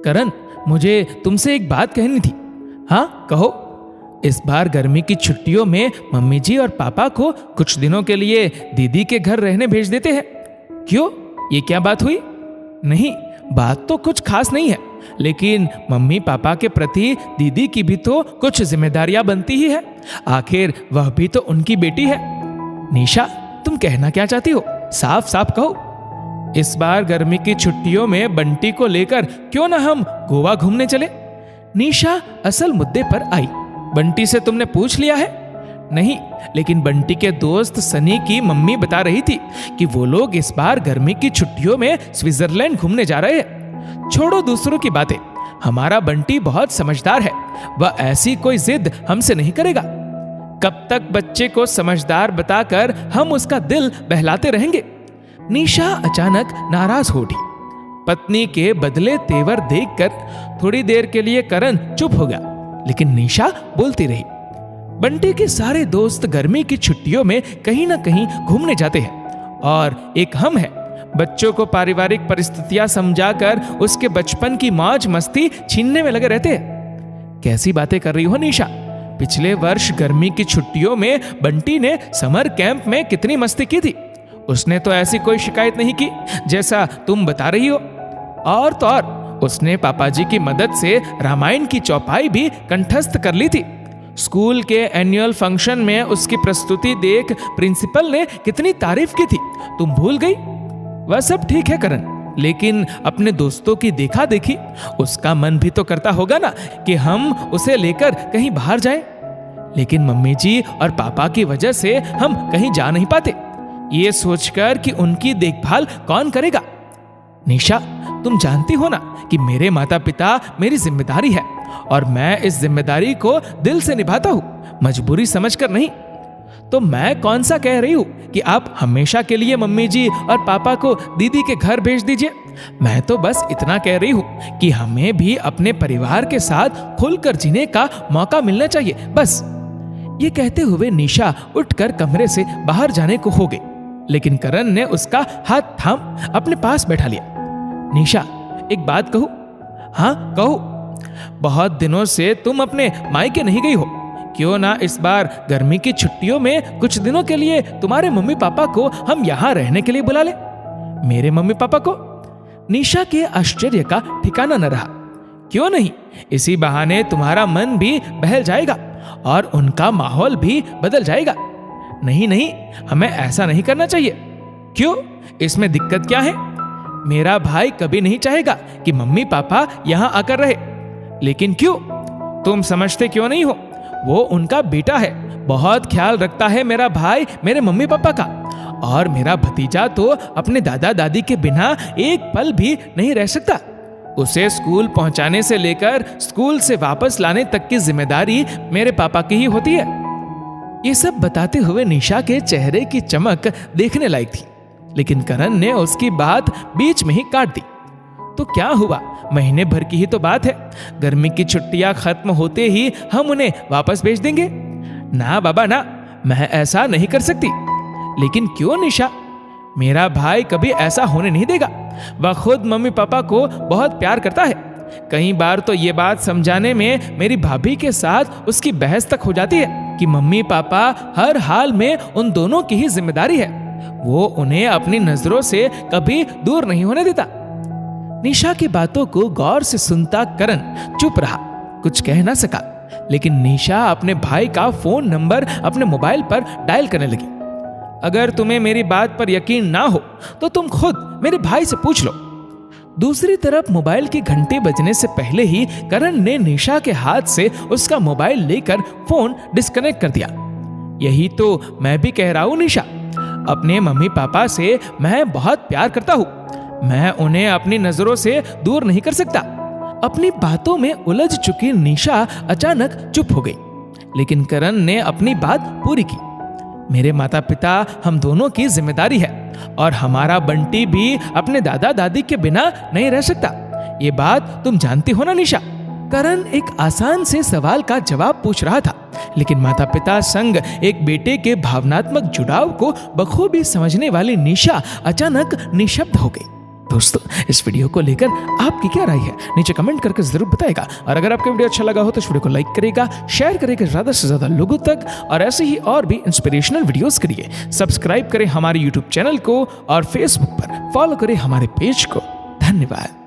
करण, मुझे तुमसे एक बात कहनी थी। हाँ कहो। इस बार गर्मी की छुट्टियों में मम्मी जी और पापा को कुछ दिनों के लिए दीदी के घर रहने भेज देते हैं। क्यों, ये क्या बात हुई? नहीं, बात तो कुछ खास नहीं है, लेकिन मम्मी पापा के प्रति दीदी की भी तो कुछ जिम्मेदारियां बनती ही है। आखिर वह भी तो उनकी बेटी है। निशा, तुम कहना क्या चाहती हो? साफ साफ कहो। इस बार गर्मी की छुट्टियों में बंटी को लेकर क्यों ना हम गोवा घूमने चले? निशा असल मुद्दे पर आई। बंटी से तुमने पूछ लिया है? नहीं, लेकिन बंटी के दोस्त सनी की मम्मी बता रही थी कि वो लोग इस बार गर्मी की छुट्टियों में स्विट्जरलैंड घूमने जा रहे हैं। छोड़ो दूसरों की बातें, हमारा बंटी बहुत समझदार है, वह ऐसी कोई जिद हमसे नहीं करेगा। कब तक बच्चे को समझदार बताकर हम उसका दिल बहलाते रहेंगे? निशा अचानक नाराज हो उठी। पत्नी के बदले तेवर देखकर थोड़ी देर के लिए करण चुप हो गया, लेकिन निशा बोलती रही। बंटी के सारे दोस्त गर्मी की छुट्टियों में कहीं ना कहीं घूमने जाते हैं और एक हम हैं। बच्चों को पारिवारिक परिस्थितियां समझाकर उसके बचपन की मौज मस्ती छीनने में लगे रहते हैं। कैसी बातें कर रही हो निशा? पिछले वर्ष गर्मी की छुट्टियों में बंटी ने समर कैंप में कितनी मस्ती की थी। उसने तो ऐसी कोई शिकायत नहीं की जैसा तुम बता रही हो। और तो और उसने पापाजी की मदद से रामायण की चौपाई भी कंठस्थ कर ली थी। स्कूल के एनुअल फंक्शन में उसकी प्रस्तुति देख प्रिंसिपल ने कितनी तारीफ की थी, तुम भूल गई? वह सब ठीक है करण, लेकिन अपने दोस्तों की देखा देखी उसका मन भी तो करता होगा ना कि हम उसे लेकर कहीं बाहर जाएं। लेकिन मम्मी जी और पापा की वजह से हम कहीं जा नहीं पाते, ये सोचकर कि उनकी देखभाल कौन करेगा। निशा, तुम जानती हो ना कि मेरे माता पिता मेरी जिम्मेदारी है और मैं इस जिम्मेदारी को दिल से निभाता हूँ, मजबूरी समझकर नहीं। तो मैं कौन सा कह रही हूँ कि आप हमेशा के लिए मम्मी जी और पापा को दीदी के घर भेज दीजिए। मैं तो बस इतना कह रही हूँ कि हमें भी अपने परिवार के साथ खुलकर जीने का मौका मिलना चाहिए, बस। ये कहते हुए निशा उठकर कमरे से बाहर जाने को हो गई, लेकिन करण ने उसका हाथ थाम अपने पास बैठा लिया। निशा, एक बात कहूं? हाँ कहो। बहुत दिनों से तुम अपने मायके नहीं गई हो, क्यों ना इस बार गर्मी की छुट्टियों में कुछ दिनों के लिए तुम्हारे मम्मी पापा को हम यहाँ रहने के लिए बुला ले? मेरे मम्मी पापा को? निशा के आश्चर्य का ठिकाना न रहा। क्यों नहीं, इसी बहाने तुम्हारा मन भी बहल जाएगा और उनका माहौल भी बदल जाएगा। नहीं नहीं, हमें ऐसा नहीं करना चाहिए। क्यों, इसमें दिक्कत क्या है? मेरा भाई कभी नहीं चाहेगा कि मम्मी पापा यहाँ आकर रहे। लेकिन क्यों? तुम समझते क्यों नहीं हो? वो उनका बेटा है, बहुत ख्याल रखता है मेरा भाई मेरे मम्मी पापा का। और मेरा भतीजा तो अपने दादा दादी के बिना एक पल भी नहीं रह सकता। उसे स्कूल पहुंचाने से लेकर स्कूल से वापस लाने तक की जिम्मेदारी मेरे पापा की ही होती है। ये सब बताते हुए निशा के चेहरे की चमक देखने लायक थी, लेकिन करण ने उसकी बात बीच में ही काट दी। तो क्या हुआ, महीने भर की ही तो बात है, गर्मी की छुट्टियां खत्म होते ही हम उन्हें वापस भेज देंगे। ना बाबा ना, मैं ऐसा नहीं कर सकती। लेकिन क्यों निशा? मेरा भाई कभी ऐसा होने नहीं देगा। वह खुद मम्मी पापा को बहुत प्यार करता है। कई बार तो ये बात समझाने में मेरी भाभी के साथ उसकी बहस तक हो जाती है कि मम्मी पापा हर हाल में उन दोनों की ही जिम्मेदारी है, वो उन्हें अपनी नजरों से कभी दूर नहीं होने देता। निशा की बातों को गौर से सुनता करण चुप रहा, कुछ कह ना सका। लेकिन निशा अपने भाई का फोन नंबर अपने मोबाइल पर डायल करने लगी। अगर तुम्हें मेरी बात पर यकीन ना हो तो तुम खुद मेरे भाई से पूछ लो। दूसरी तरफ मोबाइल की घंटी बजने से पहले ही करण ने निशा के हाथ से उसका मोबाइल लेकर फोन डिस्कनेक्ट कर दिया। यही तो मैं भी कह रहा हूं निशा, अपने मम्मी पापा से मैं बहुत प्यार करता हूं, मैं उन्हें अपनी नजरों से दूर नहीं कर सकता। अपनी बातों में उलझ चुकी निशा अचानक चुप हो गई, लेकिन करण ने अपनी बात पूरी की। मेरे माता पिता हम दोनों की जिम्मेदारी है और हमारा बंटी भी अपने दादा दादी के बिना नहीं रह सकता, ये बात तुम जानती हो ना निशा। करण एक आसान से सवाल का जवाब पूछ रहा था, लेकिन माता पिता संग एक बेटे के भावनात्मक जुड़ाव को बखूबी समझने वाली निशा अचानक निशब्द हो गई। दोस्तों इस वीडियो को लेकर आपकी क्या राय है नीचे कमेंट करके जरूर बताएगा। और अगर आपको वीडियो अच्छा लगा हो तो इस वीडियो को लाइक करेगा, शेयर करेगा ज़्यादा से ज़्यादा लोगों तक। और ऐसे ही और भी इंस्पिरेशनल वीडियोस के लिए सब्सक्राइब करें हमारे यूट्यूब चैनल को और फेसबुक पर फॉलो करें हमारे पेज को। धन्यवाद।